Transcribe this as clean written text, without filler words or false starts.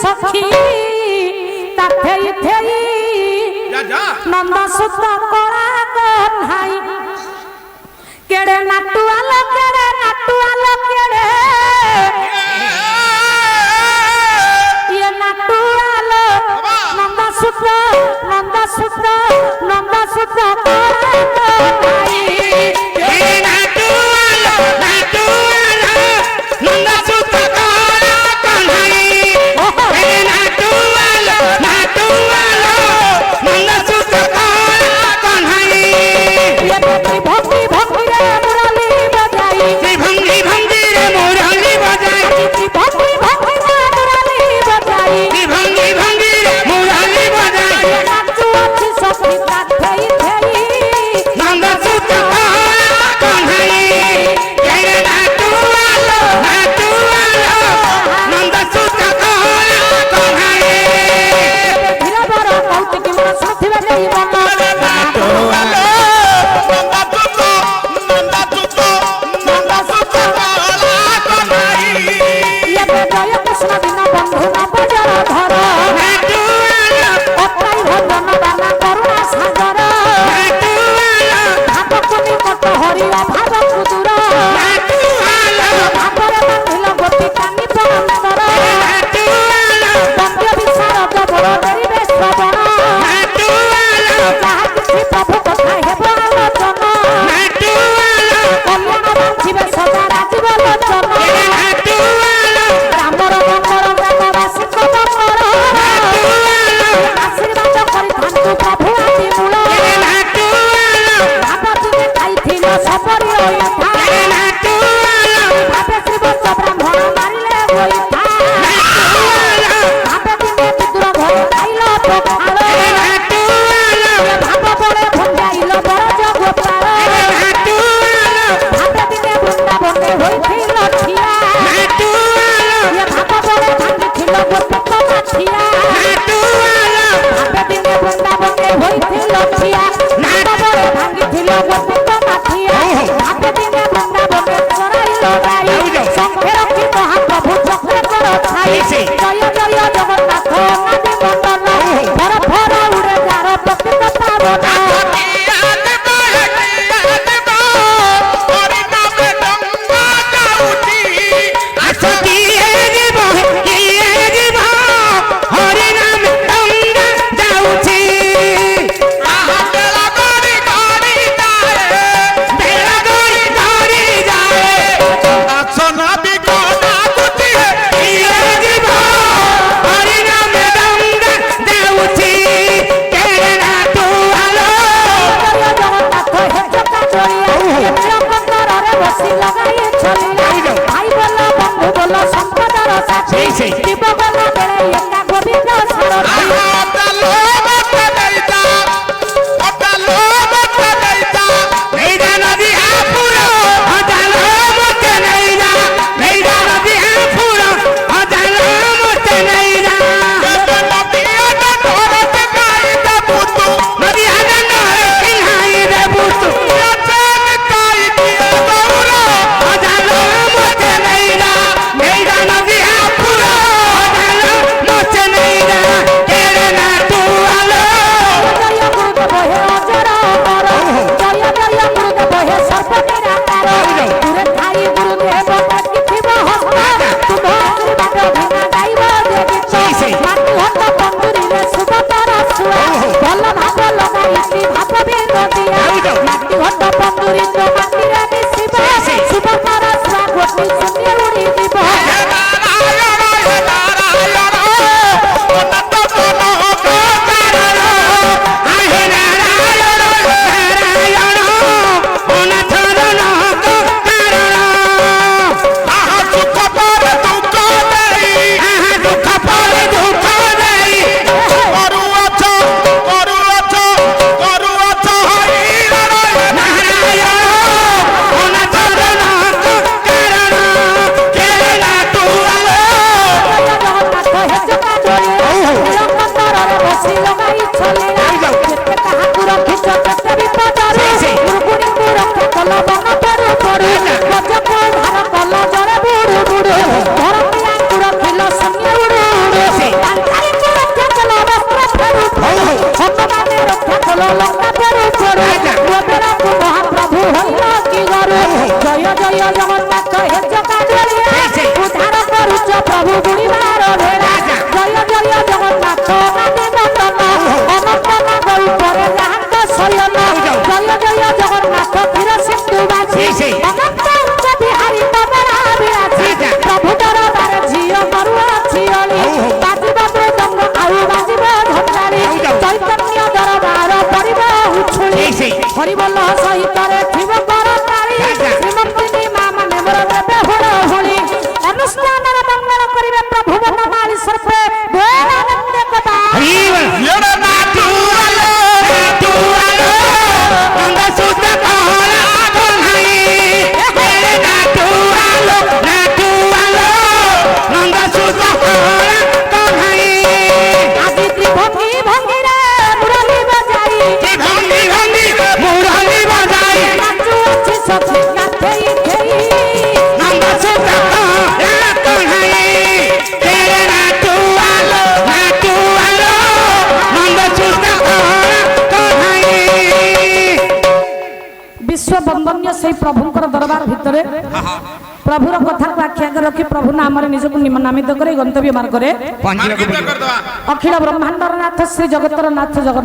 सखी ताथेई थेई नंदा सुता कोड़ा कन्हाई केड़े नाटू आलो केड़े ये नाटू आलो नंदा सुता कोड़ा कन्हाई केड़े नाटू आलो नंदा सुता कोड़ा कन्हाई केड़े नाटू आलो नंदा सुता कोड़ा कन्हाई ये भक्ति भक्ति रे मुरली बजाई भंगी भंगी रे मुरली बजाई भक्ति भक्ति रे मुरली बजाई भंगी भंगी रे मुरली बजाई नाचू अच्छी सखी ताथेई थेई नंदा सुता कोड़ा कन्हाई केड़े नाटू आलो नंदा सुता कोड़ा कन्हाई धीरे बड़ा कौत की मन साथी बजाई बना नाटू आलो नंदा सुता कोड़ा कन्हाई ये जय कृष्ण बिना बंधु न बजार धर नाटू आलो अकाई भजन बाना करुणा सागर नाटू आलो भाव कुनि कट हरि अभाव कुदूर नाटू आलो भावरे बांधिल गोपी कानी परंतर नाटू आलो बंद्य विशारद बड़ करिबे श्रवण नाटू आलो ଯାହା କିଛି ପ୍ରଭୁ କଥା ହେବ ଆଲୋଚନ नाटू आलो କଲ୍ୟାଣ ବାଞ୍ଛିବେ ସଦା ରାଜୀବ ଲୋଚନ नाटू आलो ରାମର ମଙ୍ଗଳ ଗ୍ରାମବାସୀଙ୍କ ମଙ୍ଗଳ ଆଶୀର୍ବାଦ କରିଥାନ୍ତୁ ପ୍ରଭୁ ଆଦି ମୂଳ नाटू आलो ଭାବ ଦିନେ ଖାଇଥିଲ ସପରି ହୋଇଥା नाटू आलो ଭାବେ ଶ୍ରୀବତ୍ସ ବ୍ରାହ୍ମଣ ମାରିଲେ ହୋଇଥା ଭାବେ ଦିନେ ବିଦୁର ଘରେ ଖାଇଲ ପଖାଳ नाटू आलो ଭାବ ବଳେ ଭୁଞ୍ଜାଇଲ ବରଜ ଗୋପାଳ नाटू आलो ଭାବେ ଦିନେ ବୃନ୍ଦାବନେ ହୋଇଥିଲ ଠିଆ नाटू आलो ଏ ଭାବ ବଳେ ଭାଙ୍ଗିଥିଲ ଗୋପୀଙ୍କ ମାଠିଆ नाटू आलो ଭାବେ ଦିନେ ବୃନ୍ଦାବନେ ହୋଇଥିଲ ଠିଆ ଭାବ ବଳେ ଭାଙ୍ଗିଥିଲ ଗୋପୀଙ୍କ ମାଠିଆ ଭାବେ ଦିନେ ବୃନ୍ଦାବନେ ଚରାଇଲ ଗାଈ ସଙ୍ଗେ ରଖି ମହାପ୍ରଭୁ ଚକ୍ରେ କର ଛାଇ ଜୟ ଜୟ ଜଗନ୍ନାଥ ନାଦି ମଣ୍ଡନ ଫର ଫର ଉଡ଼େ ଯାର ପ୍ରତୀକ ପାବନ ଜଗନ୍ନାଥ ହେ ଚକା ଚଳିଆ ନୀଳକଣ୍ଠରେ ବସି ଲଗାଇ ଛଳିଆ ଭାଇ ବୋଲ ବନ୍ଧୁ ବୋଲ ସମ୍ପଦର ସାଥୀ ଶିବ ଗଲା ବେଳେ ଏକା ଗୋବିନ୍ଦ ସାରଥୀ ଜୟ ଗୁରୁଦେବ ହେ ଅଜର ଅମର ଜୟ ଜୟ ଗୁରୁଦେବ ହେ ସର୍ବ ନିରାକାର ଦୂରେ ଥାଇ ଗୁରୁଦେବ ଡାକିଥିବ ହସ୍ତ ତୁମ ଆଶୀର୍ବାଦ ବିନା ଗାଇବ ଯେ ଗୀତ ମାଟି ହତ ତନ୍ଦୁରୀରେ ସୁବତର ସୁଆ ଭଲ ଭାବ ଲଗାଇଛି ଭାବ ବିନୋଦିଆ ମାଟି ହତ ତନ୍ଦୁରୀ ଯୋ ମାଟିରେ ମିଶିବ ସୁବତର ସୁଆ ଗୋଟି ଶୂନ୍ୟ ଉଡ଼ିଯିବ नारायण জয় জগন্নাথ হে জগাদলিয়া সেই। উদ্ধার করুছ প্রভু বুড়িবার ভেড়া জয় জয় জগন্নাথ নামে নন্দন অনন্ত নাগর উপরে যাহাঙ্গ শয়ন জয় জয় জগন্নাথ ধীর সিন্ধু বাসী সেই। অনন্ত উচ্চ বিহারী তবরা বিরাজি প্রভু দরবারে ঝিও মরুয়া ঝিওলি বাজিব মৃদঙ্গ ଆଉ ବାଜିବ ଝଞ୍ଝାରି ଚୈତନ୍ୟ ଦରବାର ପରିବ ଉଛୁଳି সেই। ହରିବୋଲ ସହିତରେ ଥିବ କରତାଳି ଶ୍ରୀମନ୍ତିନୀ ମା ମାନେ ମୋର ଦେବେ ହୁଳ ହୁଳି ଅନୁଷ୍ଠାନର ମଙ୍ଗଳ କରିବେ ପ୍ରଭୁ ବନମାଳି ସର୍ପେ ବେଳାନନ୍ଦ କବା ଆଜି ତ୍ରିଭଙ୍ଗୀ ଭଙ୍ଗୀରେ ମୁରଲି ବଜାଇ ନାଚୁଅଛି ସଖୀ ଗାଥେଇ ଖେଇ विश्व बंदनीय से प्रभुंकर दरबार भितर प्रभुर कथा को आखि आगे रखी प्रभु नाम निजक नामित करे गंतव्य मार्ग पंजीकृत करदवा अखिल ब्रह्मांडर नाथ श्री जगतर नाथ जगन्नाथ